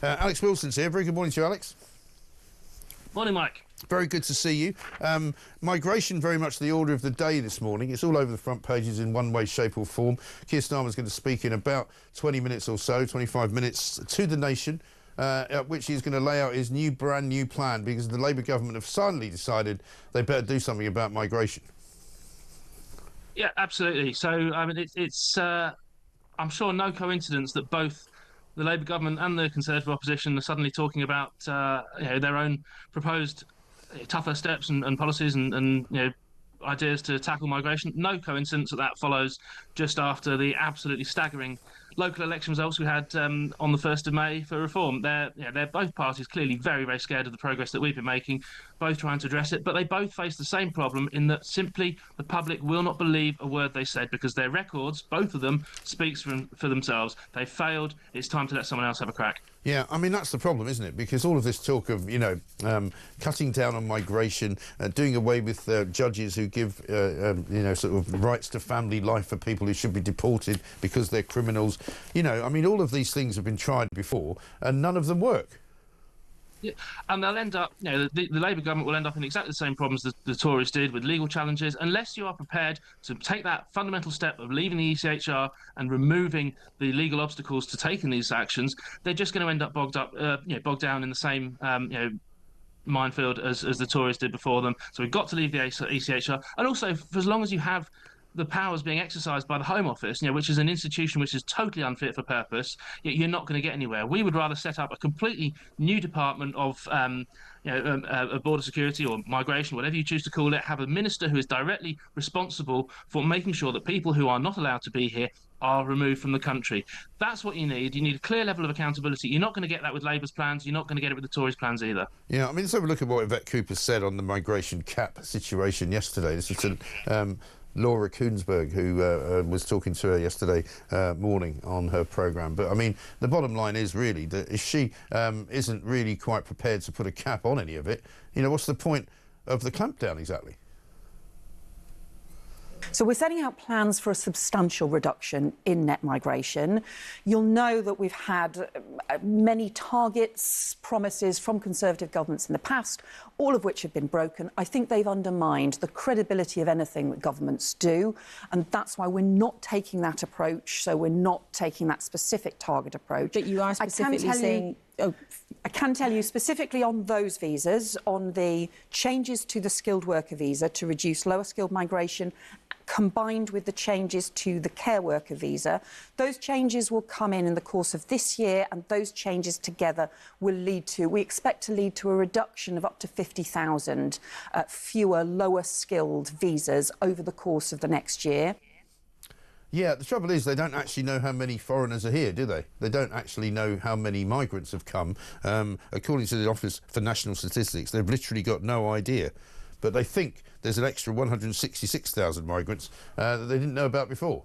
Alex Wilson's here. Very good morning to you, Alex. Morning, Mike. Very good to see you. Migration very much the order of the day this morning. It's all over the front pages in one way, shape or form. Keir Starmer is going to speak in about 20 minutes or so, 25 minutes, to the nation, at which he's going to lay out his brand new plan, because the Labour government have suddenly decided they better do something about migration. Yeah, absolutely. So, I mean, it's I'm sure no coincidence that both the Labour government and the Conservative opposition are suddenly talking about their own proposed tougher steps and policies and ideas to tackle migration. No coincidence that follows just after the absolutely staggering local election results we had on the 1st of May for reform. They're both parties clearly very, very scared of the progress that we've been making, both trying to address it, but they both face the same problem in that simply the public will not believe a word they said, because their records, both of them, speaks for themselves. They failed. It's time to let someone else have a crack. Yeah, I mean, that's the problem, isn't it? Because all of this talk of, cutting down on migration, doing away with judges who give, sort of rights to family life for people who should be deported because they're criminals. I mean, all of these things have been tried before and none of them work. Yeah, and they'll end up, the Labour government will end up in exactly the same problems that the Tories did with legal challenges, unless you are prepared to take that fundamental step of leaving the ECHR and removing the legal obstacles to taking these actions. They're just going to end up bogged down in the same, minefield as the Tories did before them. So we've got to leave the ECHR, and also for as long as you have the powers being exercised by the Home Office, which is an institution which is totally unfit for purpose, you're not going to get anywhere. We would rather set up a completely new department of border security or migration, whatever you choose to call it, have a minister who is directly responsible for making sure that people who are not allowed to be here are removed from the country. That's what you need. You need a clear level of accountability. You're not going to get that with Labour's plans. You're not going to get it with the Tories' plans either. Yeah, I mean, let's have a look at what Yvette Cooper said on the migration cap situation yesterday. This is Laura Koonsberg, who was talking to her yesterday morning on her programme. But, I mean, the bottom line is really that if she isn't really quite prepared to put a cap on any of it, what's the point of the clampdown exactly? So we're setting out plans for a substantial reduction in net migration. You'll know that we've had many targets, promises from Conservative governments in the past, all of which have been broken. I think they've undermined the credibility of anything that governments do, and that's why we're not taking that approach. So we're not taking that specific target approach. But you are specifically saying... I can tell you specifically on those visas, on the changes to the skilled worker visa to reduce lower skilled migration, combined with the changes to the care worker visa. Those changes will come in the course of this year, and those changes together will we expect to lead to a reduction of up to 50,000 fewer lower skilled visas over the course of the next year. Yeah, the trouble is they don't actually know how many foreigners are here, do they? They don't actually know how many migrants have come. According to the Office for National Statistics, they've literally got no idea. But they think there's an extra 166,000 migrants that they didn't know about before.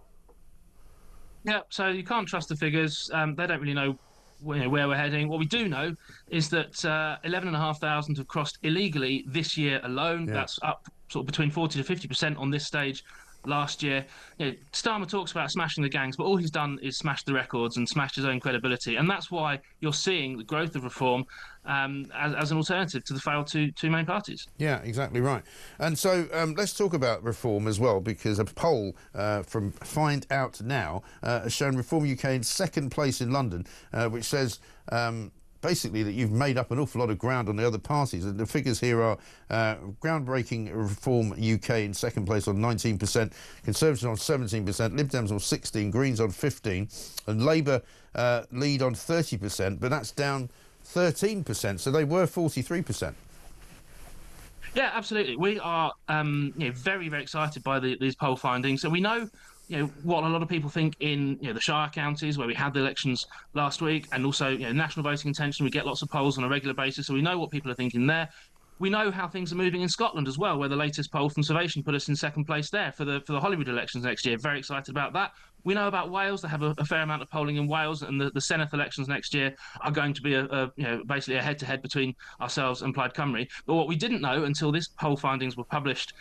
Yeah, so you can't trust the figures. They don't really know where we're heading. What we do know is that 11,500 have crossed illegally this year alone. Yeah. That's up sort of between 40 to 50% on this stage. Last year, Starmer talks about smashing the gangs, but all he's done is smash the records and smashed his own credibility, and that's why you're seeing the growth of reform as an alternative to the failed two main parties. Yeah, exactly right. And so let's talk about reform as well, because a poll from Find Out Now has shown Reform UK in second place in London, which says basically that you've made up an awful lot of ground on the other parties. And the figures here are groundbreaking Reform UK in second place on 19%, Conservatives on 17%, Lib Dems on 16%, Greens on 15%, and Labour lead on 30%, but that's down 13%, so they were 43%. Yeah, absolutely. We are very, very excited by these poll findings. So we know what a lot of people think in the Shire counties where we had the elections last week, and also national voting intention. We get lots of polls on a regular basis, so we know what people are thinking there. We know how things are moving in Scotland as well, where the latest poll from Survation put us in second place there for the Holyrood elections next year. Very excited about that. We know about Wales. They have a fair amount of polling in Wales, and the Senedd elections next year are going to be basically a head-to-head between ourselves and Plaid Cymru. But what we didn't know until this poll findings were published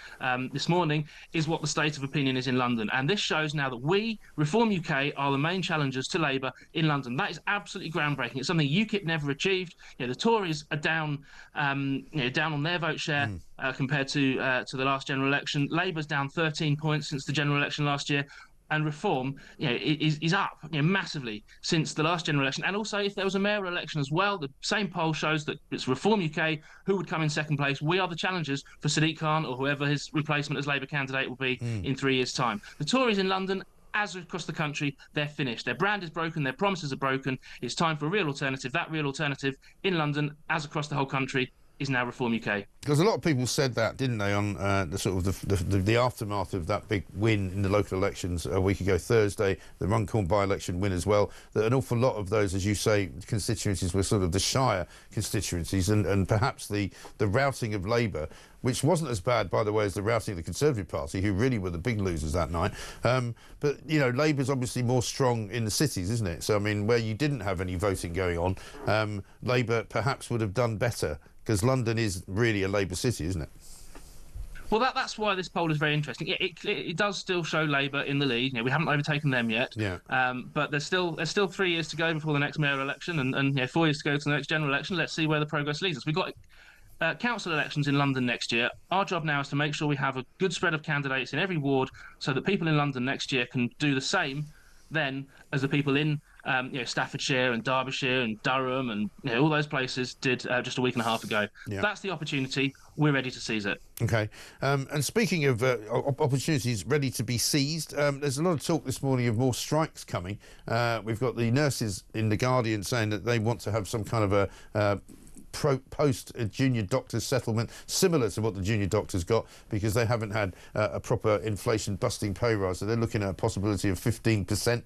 this morning is what the state of opinion is in London. And this shows now that we, Reform UK, are the main challengers to Labour in London. That is absolutely groundbreaking. It's something UKIP never achieved. The Tories are down, down on their vote share compared to the last general election. Labour's down 13 points since the general election last year. And Reform, is up massively since the last general election. And also, if there was a mayoral election as well, the same poll shows that it's Reform UK who would come in second place. We are the challengers for Sadiq Khan or whoever his replacement as Labour candidate will be in 3 years' time. The Tories in London, as across the country, they're finished. Their brand is broken. Their promises are broken. It's time for a real alternative. That real alternative in London, as across the whole country, is now Reform UK. Because a lot of people said that, didn't they, on the sort of the aftermath of that big win in the local elections a week ago Thursday, the Runcorn by-election win as well, that an awful lot of those, as you say, constituencies were sort of the shire constituencies, and perhaps the routing of Labour, which wasn't as bad, by the way, as the routing of the Conservative Party, who really were the big losers that night. But, Labour's obviously more strong in the cities, isn't it? So, I mean, where you didn't have any voting going on, Labour perhaps would have done better, because London is really a Labour city, isn't it? Well, that's why this poll is very interesting. It does still show Labour in the lead. We haven't overtaken them yet. Yeah. But there's still 3 years to go before the next mayoral election, and 4 years to go to the next general election. Let's see where the progress leads us. We've got council elections in London next year. Our job now is to make sure we have a good spread of candidates in every ward, so that people in London next year can do the same then as the people in Staffordshire and Derbyshire and Durham and all those places did just a week and a half ago. Yeah. That's the opportunity. We're ready to seize it. OK. And speaking of opportunities ready to be seized, there's a lot of talk this morning of more strikes coming. We've got the nurses in The Guardian saying that they want to have some kind of a post-junior doctors settlement similar to what the junior doctors got, because they haven't had a proper inflation-busting pay rise. So they're looking at a possibility of 15%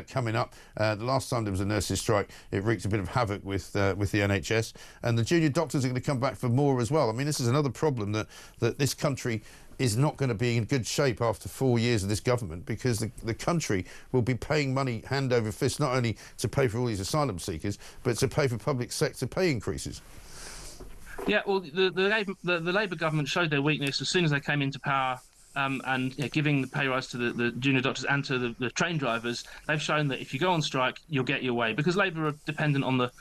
coming up. The last time there was a nurses' strike, it wreaked a bit of havoc with the NHS. And the junior doctors are going to come back for more as well. I mean, this is another problem that this country is not going to be in good shape after 4 years of this government, because the country will be paying money hand over fist, not only to pay for all these asylum seekers, but to pay for public sector pay increases. Yeah, well, the Labour government showed their weakness as soon as they came into power, and giving the pay rise to the junior doctors and to the train drivers. They've shown that if you go on strike, you'll get your way, because Labour are dependent on the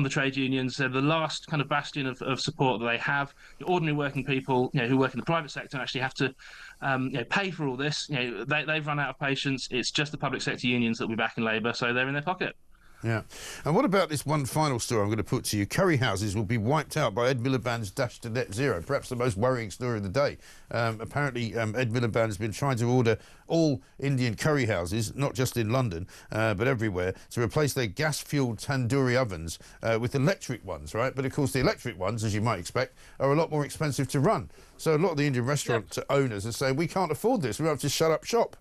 trade unions. They're the last kind of bastion of support that they have. The ordinary working people, who work in the private sector and actually have to pay for all this, they've run out of patience. It's just the public sector unions that will be back in Labour, so they're in their pocket. Yeah. And what about this one final story I'm going to put to you? Curry houses will be wiped out by Ed Miliband's dash to net zero, perhaps the most worrying story of the day. Apparently, Ed Miliband has been trying to order all Indian curry houses, not just in London, but everywhere, to replace their gas-fuelled tandoori ovens with electric ones, right? But, of course, the electric ones, as you might expect, are a lot more expensive to run. So a lot of the Indian restaurant owners are saying, we can't afford this, we have to shut up shop.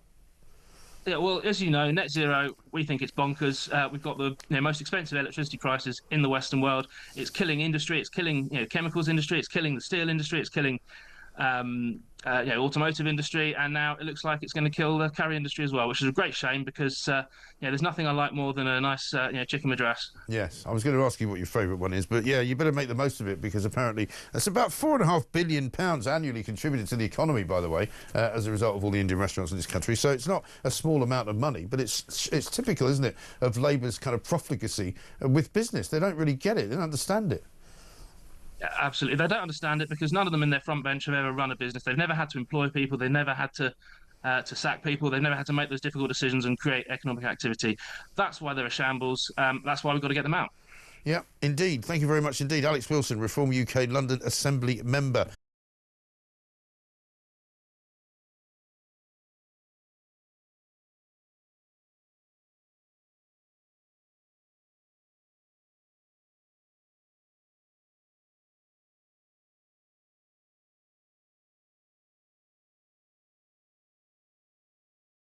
Yeah, well, as you know, net zero, we think it's bonkers. We've got the most expensive electricity prices in the Western world. It's killing industry. It's killing chemicals industry. It's killing the steel industry. It's killing automotive industry, and now it looks like it's going to kill the curry industry as well, which is a great shame, because there's nothing I like more than a nice chicken madras. Yes, I was going to ask you what your favourite one is, but yeah, you better make the most of it, because apparently it's about £4.5 billion annually contributed to the economy, by the way, as a result of all the Indian restaurants in this country. So it's not a small amount of money, but it's typical, isn't it, of Labour's kind of profligacy with business. They don't really get it. They don't understand it. Absolutely. They don't understand it, because none of them in their front bench have ever run a business. They've never had to employ people. They've never had to sack people. They've never had to make those difficult decisions and create economic activity. That's why they're a shambles. That's why we've got to get them out. Yeah, indeed. Thank you very much indeed. Alex Wilson, Reform UK London Assembly member.